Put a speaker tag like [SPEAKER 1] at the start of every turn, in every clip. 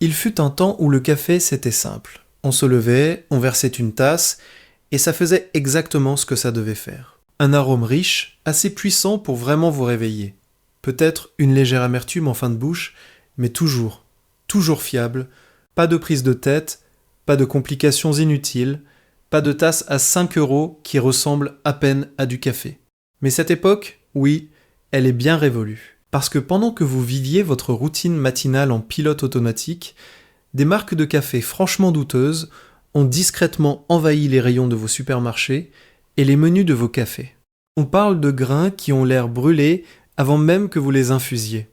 [SPEAKER 1] Il fut un temps où le café c'était simple. On se levait, on versait une tasse, et ça faisait exactement ce que ça devait faire. Un arôme riche, assez puissant pour vraiment vous réveiller. Peut-être une légère amertume en fin de bouche, mais toujours fiable, pas de prise de tête, pas de complications inutiles, pas de tasse à 5 € qui ressemble à peine à du café. Mais cette époque, oui, elle est bien révolue. Parce que pendant que vous viviez votre routine matinale en pilote automatique, des marques de café franchement douteuses ont discrètement envahi les rayons de vos supermarchés et les menus de vos cafés. On parle de grains qui ont l'air brûlés avant même que vous les infusiez.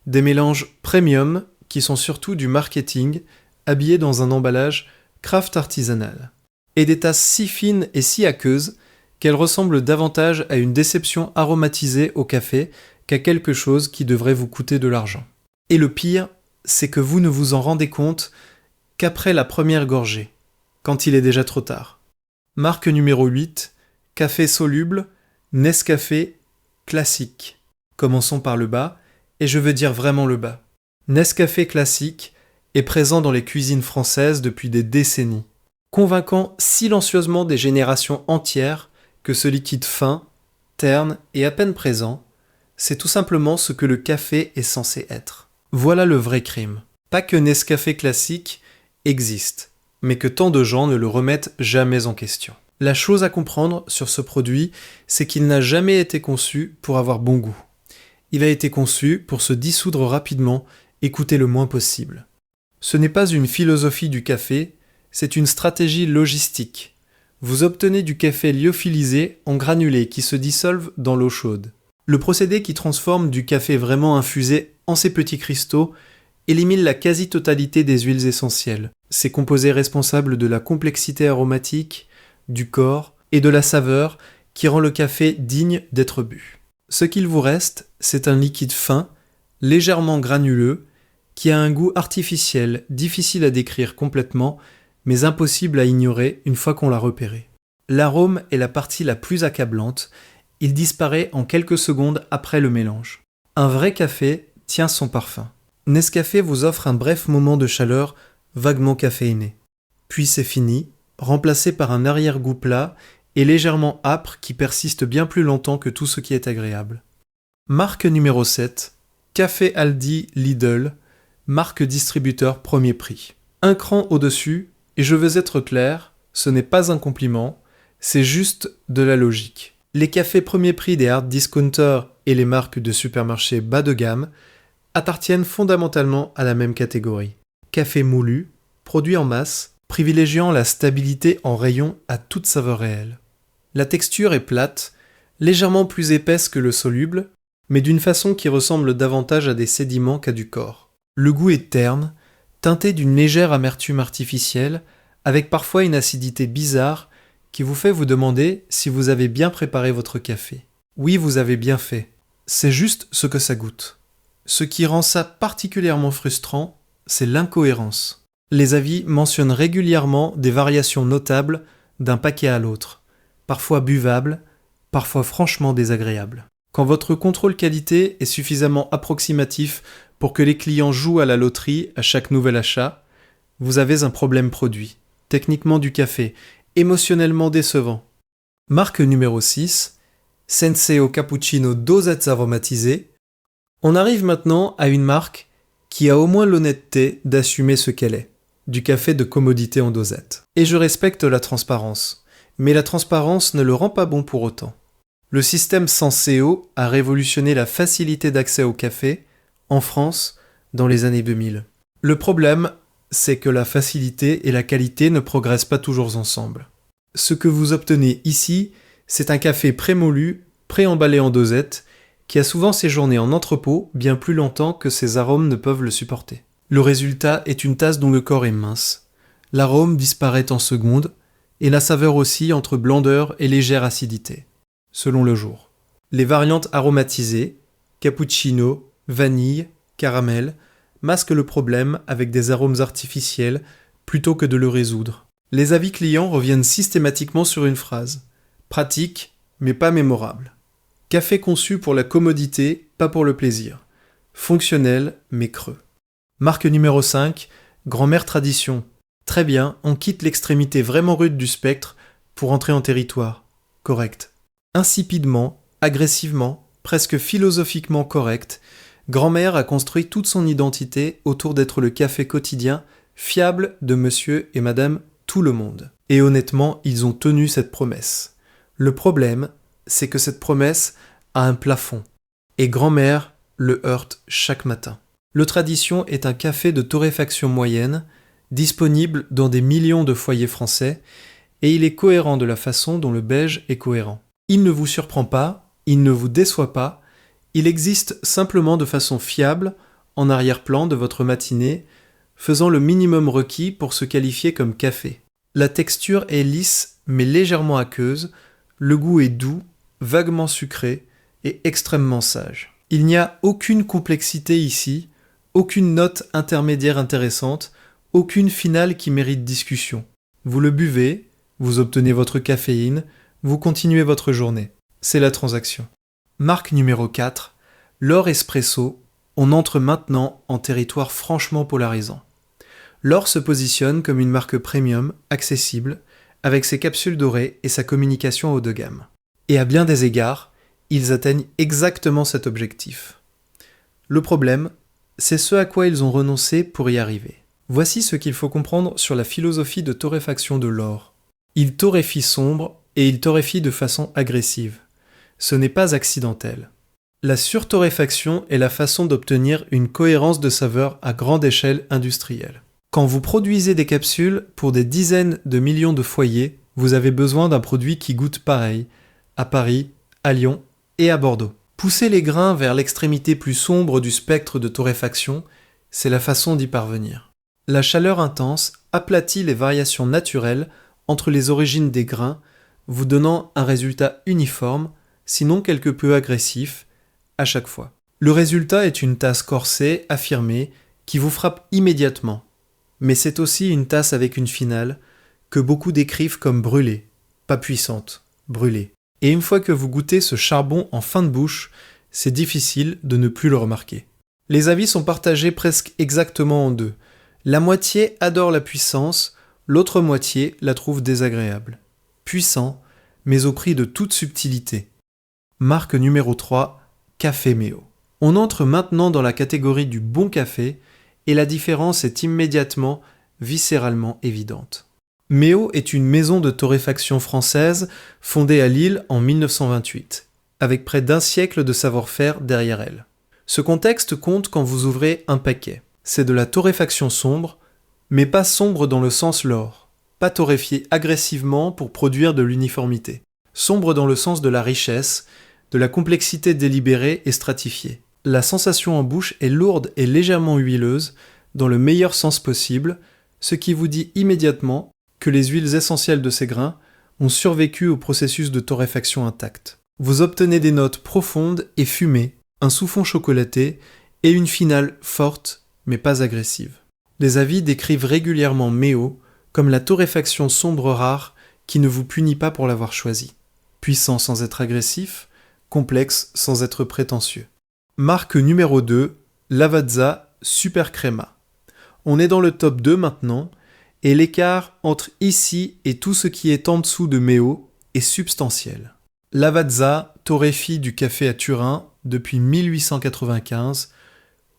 [SPEAKER 1] Des mélanges premium qui sont surtout du marketing, habillés dans un emballage craft artisanal. Et des tasses si fines et si aqueuses qu'elles ressemblent davantage à une déception aromatisée au café qu'à quelque chose qui devrait vous coûter de l'argent. Et le pire, c'est que vous ne vous en rendez compte qu'après la première gorgée, quand il est déjà trop tard. Marque numéro 8, café soluble, Nescafé classique. Commençons par le bas, et je veux dire vraiment le bas. Nescafé classique est présent dans les cuisines françaises depuis des décennies, convainquant silencieusement des générations entières que ce liquide fin, terne et à peine présent, c'est tout simplement ce que le café est censé être. Voilà le vrai crime. Pas que Nescafé classique existe, mais que tant de gens ne le remettent jamais en question. La chose à comprendre sur ce produit, c'est qu'il n'a jamais été conçu pour avoir bon goût. Il a été conçu pour se dissoudre rapidement et coûter le moins possible. Ce n'est pas une philosophie du café, c'est une stratégie logistique. Vous obtenez du café lyophilisé en granulés qui se dissolvent dans l'eau chaude. Le procédé qui transforme du café vraiment infusé en ces petits cristaux élimine la quasi-totalité des huiles essentielles, ces composés responsables de la complexité aromatique, du corps et de la saveur qui rend le café digne d'être bu. Ce qu'il vous reste, c'est un liquide fin, légèrement granuleux, qui a un goût artificiel, difficile à décrire complètement, mais impossible à ignorer une fois qu'on l'a repéré. L'arôme est la partie la plus accablante, il disparaît en quelques secondes après le mélange. Un vrai café tient son parfum. Nescafé vous offre un bref moment de chaleur vaguement caféiné. Puis c'est fini, remplacé par un arrière-goût plat et légèrement âpre qui persiste bien plus longtemps que tout ce qui est agréable. Marque numéro 7, Café Aldi Lidl, marque distributeur premier prix. Un cran au-dessus, et je veux être clair, ce n'est pas un compliment, c'est juste de la logique. Les cafés premier prix des hard discounters et les marques de supermarchés bas de gamme appartiennent fondamentalement à la même catégorie. Café moulu, produit en masse, privilégiant la stabilité en rayon à toute saveur réelle. La texture est plate, légèrement plus épaisse que le soluble, mais d'une façon qui ressemble davantage à des sédiments qu'à du corps. Le goût est terne, teinté d'une légère amertume artificielle, avec parfois une acidité bizarre qui vous fait vous demander si vous avez bien préparé votre café. Oui, vous avez bien fait. C'est juste ce que ça goûte. Ce qui rend ça particulièrement frustrant, c'est l'incohérence. Les avis mentionnent régulièrement des variations notables d'un paquet à l'autre, parfois buvables, parfois franchement désagréables. Quand votre contrôle qualité est suffisamment approximatif pour que les clients jouent à la loterie à chaque nouvel achat, vous avez un problème produit, techniquement du café, émotionnellement décevant. Marque numéro 6, Senseo Cappuccino dosettes aromatisées. On arrive maintenant à une marque qui a au moins l'honnêteté d'assumer ce qu'elle est, du café de commodité en dosette. Et je respecte la transparence, mais la transparence ne le rend pas bon pour autant. Le système Senseo a révolutionné la facilité d'accès au café en France dans les années 2000. Le problème, c'est que la facilité et la qualité ne progressent pas toujours ensemble. Ce que vous obtenez ici, c'est un café prémolu, préemballé en dosette, qui a souvent séjourné en entrepôt bien plus longtemps que ses arômes ne peuvent le supporter. Le résultat est une tasse dont le corps est mince. L'arôme disparaît en secondes, et la saveur oscille entre blandeur et légère acidité, selon le jour. Les variantes aromatisées, cappuccino, vanille, caramel, masquent le problème avec des arômes artificiels plutôt que de le résoudre. Les avis clients reviennent systématiquement sur une phrase. Pratique, mais pas mémorable. Café conçu pour la commodité, pas pour le plaisir. Fonctionnel, mais creux. Marque numéro 5, Grand-mère Tradition. Très bien, on quitte l'extrémité vraiment rude du spectre pour entrer en territoire. Correct. Insipidement, agressivement, presque philosophiquement correct, Grand-mère a construit toute son identité autour d'être le café quotidien fiable de monsieur et madame tout le monde. Et honnêtement, ils ont tenu cette promesse. Le problème, c'est que cette promesse a un plafond. Et Grand-mère le heurte chaque matin. Le Tradition est un café de torréfaction moyenne, disponible dans des millions de foyers français, et il est cohérent de la façon dont le beige est cohérent. Il ne vous surprend pas, il ne vous déçoit pas, il existe simplement de façon fiable, en arrière-plan de votre matinée, faisant le minimum requis pour se qualifier comme café. La texture est lisse mais légèrement aqueuse, le goût est doux, vaguement sucré et extrêmement sage. Il n'y a aucune complexité ici, aucune note intermédiaire intéressante, aucune finale qui mérite discussion. Vous le buvez, vous obtenez votre caféine, vous continuez votre journée. C'est la transaction. Marque numéro 4, l'Or Espresso. On entre maintenant en territoire franchement polarisant. L'Or se positionne comme une marque premium, accessible, avec ses capsules dorées et sa communication haut de gamme. Et à bien des égards, ils atteignent exactement cet objectif. Le problème, c'est ce à quoi ils ont renoncé pour y arriver. Voici ce qu'il faut comprendre sur la philosophie de torréfaction de l'Or. Il torréfie sombre et il torréfie de façon agressive. Ce n'est pas accidentel. La surtorréfaction est la façon d'obtenir une cohérence de saveur à grande échelle industrielle. Quand vous produisez des capsules pour des dizaines de millions de foyers, vous avez besoin d'un produit qui goûte pareil, à Paris, à Lyon et à Bordeaux. Pousser les grains vers l'extrémité plus sombre du spectre de torréfaction, c'est la façon d'y parvenir. La chaleur intense aplatit les variations naturelles entre les origines des grains, vous donnant un résultat uniforme, sinon quelque peu agressif, à chaque fois. Le résultat est une tasse corsée, affirmée, qui vous frappe immédiatement. Mais c'est aussi une tasse avec une finale que beaucoup décrivent comme brûlée, pas puissante, brûlée. Et une fois que vous goûtez ce charbon en fin de bouche, c'est difficile de ne plus le remarquer. Les avis sont partagés presque exactement en deux. La moitié adore la puissance, l'autre moitié la trouve désagréable. Puissant, mais au prix de toute subtilité. Marque numéro 3, Café Méo. On entre maintenant dans la catégorie du bon café, et la différence est immédiatement, viscéralement évidente. Méo est une maison de torréfaction française fondée à Lille en 1928, avec près d'un siècle de savoir-faire derrière elle. Ce contexte compte quand vous ouvrez un paquet. C'est de la torréfaction sombre, mais pas sombre dans le sens l'or, pas torréfiée agressivement pour produire de l'uniformité. Sombre dans le sens de la richesse, de la complexité délibérée et stratifiée. La sensation en bouche est lourde et légèrement huileuse, dans le meilleur sens possible, ce qui vous dit immédiatement que les huiles essentielles de ces grains ont survécu au processus de torréfaction intact. Vous obtenez des notes profondes et fumées, un soufon chocolaté et une finale forte mais pas agressive. Les avis décrivent régulièrement Méo comme la torréfaction sombre rare qui ne vous punit pas pour l'avoir choisi. Puissant sans être agressif, complexe sans être prétentieux. Marque numéro 2, Lavazza Super Crema. On est dans le top 2 maintenant, et l'écart entre ici et tout ce qui est en dessous de Méo est substantiel. Lavazza torréfie du café à Turin depuis 1895,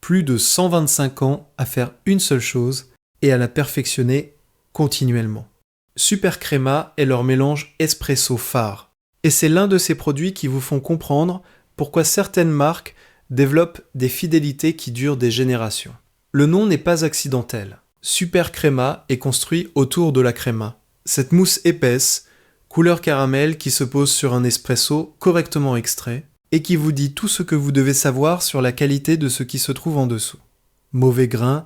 [SPEAKER 1] plus de 125 ans à faire une seule chose et à la perfectionner continuellement. Super Crema est leur mélange espresso phare, et c'est l'un de ces produits qui vous font comprendre pourquoi certaines marques développent des fidélités qui durent des générations. Le nom n'est pas accidentel. Super Crema est construit autour de la crema. Cette mousse épaisse, couleur caramel qui se pose sur un espresso correctement extrait et qui vous dit tout ce que vous devez savoir sur la qualité de ce qui se trouve en dessous. Mauvais grain,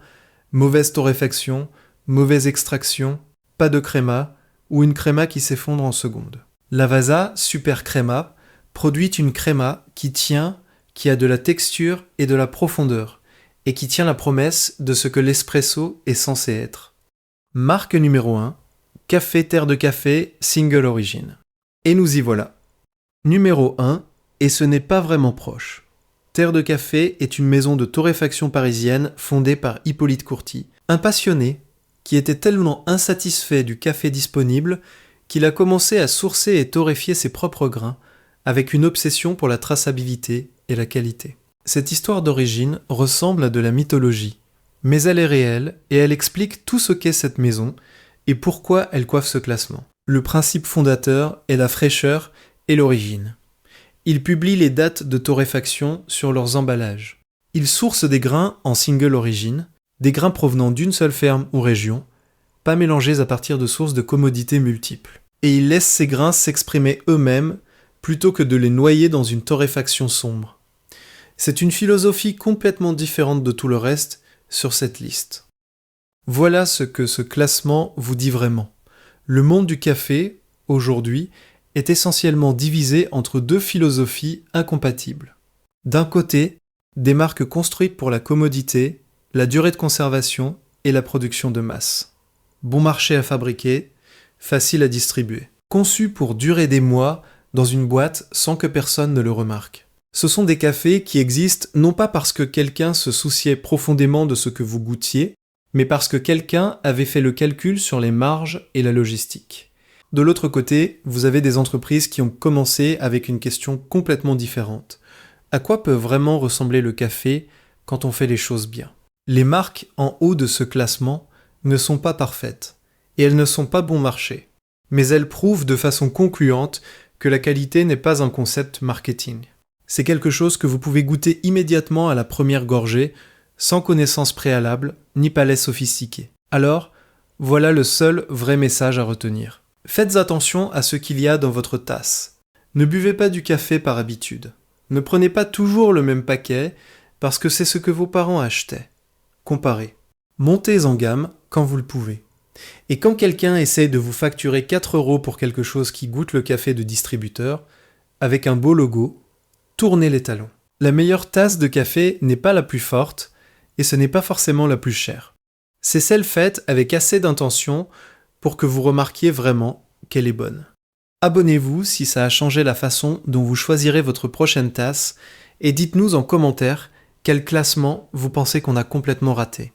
[SPEAKER 1] mauvaise torréfaction, mauvaise extraction, pas de créma ou une créma qui s'effondre en secondes. Lavazza Super Crema produit une créma qui tient, qui a de la texture et de la profondeur, et qui tient la promesse de ce que l'espresso est censé être. Marque numéro 1, Café Terre de Café Single Origin. Et nous y voilà. Numéro 1, et ce n'est pas vraiment proche. Terre de Café est une maison de torréfaction parisienne fondée par Hippolyte Courty, un passionné qui était tellement insatisfait du café disponible qu'il a commencé à sourcer et torréfier ses propres grains avec une obsession pour la traçabilité et la qualité. Cette histoire d'origine ressemble à de la mythologie, mais elle est réelle et elle explique tout ce qu'est cette maison et pourquoi elle coiffe ce classement. Le principe fondateur est la fraîcheur et l'origine. Ils publient les dates de torréfaction sur leurs emballages. Ils sourcent des grains en single origine, des grains provenant d'une seule ferme ou région, pas mélangés à partir de sources de commodités multiples. Et ils laissent ces grains s'exprimer eux-mêmes plutôt que de les noyer dans une torréfaction sombre. C'est une philosophie complètement différente de tout le reste sur cette liste. Voilà ce que ce classement vous dit vraiment. Le monde du café, aujourd'hui, est essentiellement divisé entre deux philosophies incompatibles. D'un côté, des marques construites pour la commodité, la durée de conservation et la production de masse. Bon marché à fabriquer, facile à distribuer. Conçus pour durer des mois dans une boîte sans que personne ne le remarque. Ce sont des cafés qui existent non pas parce que quelqu'un se souciait profondément de ce que vous goûtiez, mais parce que quelqu'un avait fait le calcul sur les marges et la logistique. De l'autre côté, vous avez des entreprises qui ont commencé avec une question complètement différente. À quoi peut vraiment ressembler le café quand on fait les choses bien ? Les marques en haut de ce classement ne sont pas parfaites, et elles ne sont pas bon marché. Mais elles prouvent de façon concluante que la qualité n'est pas un concept marketing. C'est quelque chose que vous pouvez goûter immédiatement à la première gorgée, sans connaissance préalable, ni palais sophistiqué. Alors, voilà le seul vrai message à retenir. Faites attention à ce qu'il y a dans votre tasse. Ne buvez pas du café par habitude. Ne prenez pas toujours le même paquet parce que c'est ce que vos parents achetaient. Comparez. Montez en gamme quand vous le pouvez. Et quand quelqu'un essaie de vous facturer 4 € pour quelque chose qui goûte le café de distributeur, avec un beau logo, tournez les talons. La meilleure tasse de café n'est pas la plus forte et ce n'est pas forcément la plus chère. C'est celle faite avec assez d'intention pour que vous remarquiez vraiment qu'elle est bonne. Abonnez-vous si ça a changé la façon dont vous choisirez votre prochaine tasse et dites-nous en commentaire quel classement vous pensez qu'on a complètement raté.